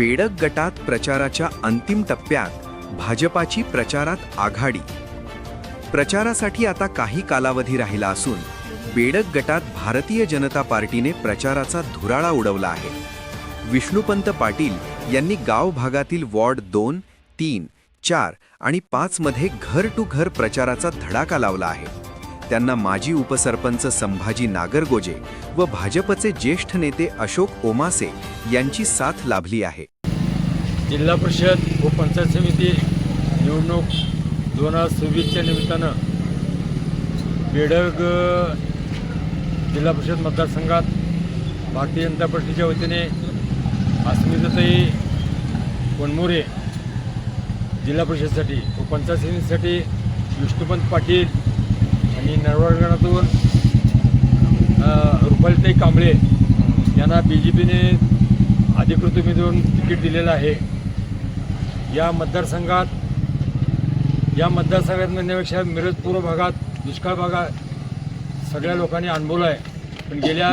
बेडग गटात प्रचाराच्या अंतिम टप्प्यात भाजपाची प्रचारात आघाडी. प्रचारासाठी आता काही कालावधी राहिला असून बेडग गटात भारतीय जनता पार्टीने प्रचाराचा धुराळा उडवला आहे. विष्णुपंत पाटील यांनी गाव भागातील वॉर्ड 2, 3, 4 आणि 5 मध्ये घर टू घर प्रचाराचा धडाका लावला आहे. त्यांना माजी उपसरपंच संभाजी नागरगोजे व भाजपचे ज्येष्ठ नेते अशोक ओमासे यांची साथ लाभली आहे. जिल्हा परिषद व पंचायत समिती निवडणूक 2026च्या निमित्तानं बेडग जिल्हा परिषद मतदारसंघात भारतीय जनता पार्टीच्या वतीने अस्मिताताई वनमोरे जिल्हा परिषदसाठी व पंचायत समितीसाठी विष्णुपंत पाटील आणि नरवाडगणातून रुपालीताई कांबळे यांना BJPने अधिकृत उमेदवार तिकीट दिलेलं आहे. या मतदारसंघात म्हणण्यापेक्षा मिरज पूर्व भागात दुष्काळ भागात सगळ्या लोकांनी अनुभवला आहे. पण गेल्या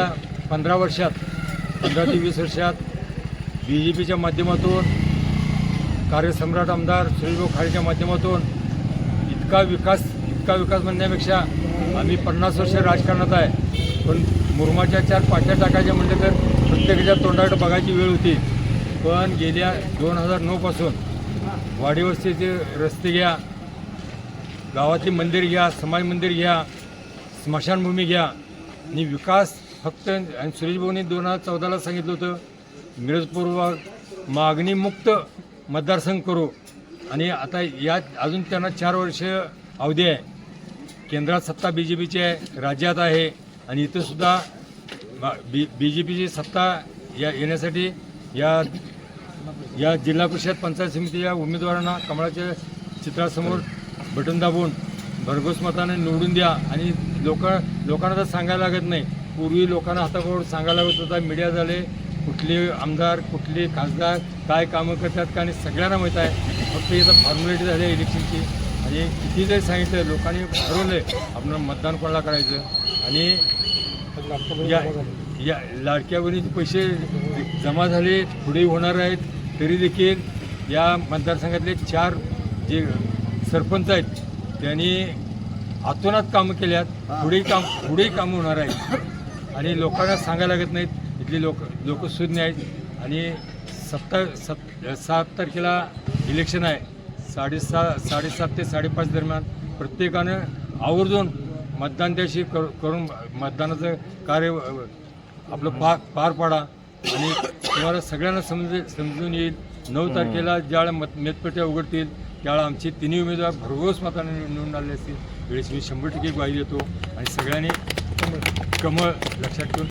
15 ते 20 वर्षात BJPच्या माध्यमातून कार्यसम्राट आमदार सुरेशभाऊ खाडेच्या माध्यमातून इतका विकास म्हणण्यापेक्षा आम्ही 50 वर्ष राजकारणात आहे. पण मुरमाच्या 4 पाट्या टाकायच्या म्हटलं तर प्रत्येकाच्या तोंडाकडे बघायची वेळ होती. पण गेल्या 2009 पासून वाडीवस्तीचे रस्ते घ्या, गावातली मंदिर घ्या, समाज मंदिर घ्या, स्मशानभूमी घ्या आणि विकास फक्त आणि सुरेशभाऊंनी 2014ला सांगितलं होतं मिरज पूर्व मागणीमुक्त मतदारसंघ करू. आणि आता यात अजून त्यांना 4 वर्ष अवधी आहे. केंद्रात सत्ता BJPची आहे, राज्यात आहे आणि इथंसुद्धा BJPची सत्ता येण्यासाठी या जिल्हा परिषद पंचायत समितीच्या उमेदवारांना कमळाच्या चित्रासमोर बटन दाबून भरघोस मताने निवडून द्या. आणि लोकांना तर सांगायला लागत नाही. पूर्वी लोकांना हातावर सांगायला लागत होता, मीडिया झाले, कुठले आमदार कुठले खासदार काय कामं करतात का, आणि सगळ्यांना माहीत आहे. फक्त इथं फॉर्मॅलिटी झाली आहे इलेक्शनची. आणि किती जरी सांगितलं लोकांनी ठरवलं आपण मतदान कोणाला करायचं. आणि या लाडक्या बहिणीचे पैसे जमा झाले, पुढे होणार आहेत. तरी देखील या मतदारसंघातले 4 जे सरपंच आहेत त्यांनी आतोनात कामं केल्यात. पुढेही कामं होणार आहेत. आणि लोकांना सांगायला लागत नाहीत. इथली लोक सुज्ञ आहेत. आणि 7 तारखेला इलेक्शन आहे. 7:30 ते 5:30 दरम्यान प्रत्येकानं आवर्जून मतदान त्याशी करून मतदानाचं कार्य आपलं पार पाडा. आणि तुम्हाला सगळ्यांना समजून येईल. 9 तारखेला ज्यावेळेला मतपेट्या उघडतील त्यावेळेला आमचे 3 उमेदवार भरघोस मताने निवडून आले असतील. वेळेस मी 100% ग्वाही देतो. आणि सगळ्यांनी कमळ लक्षात ठेवून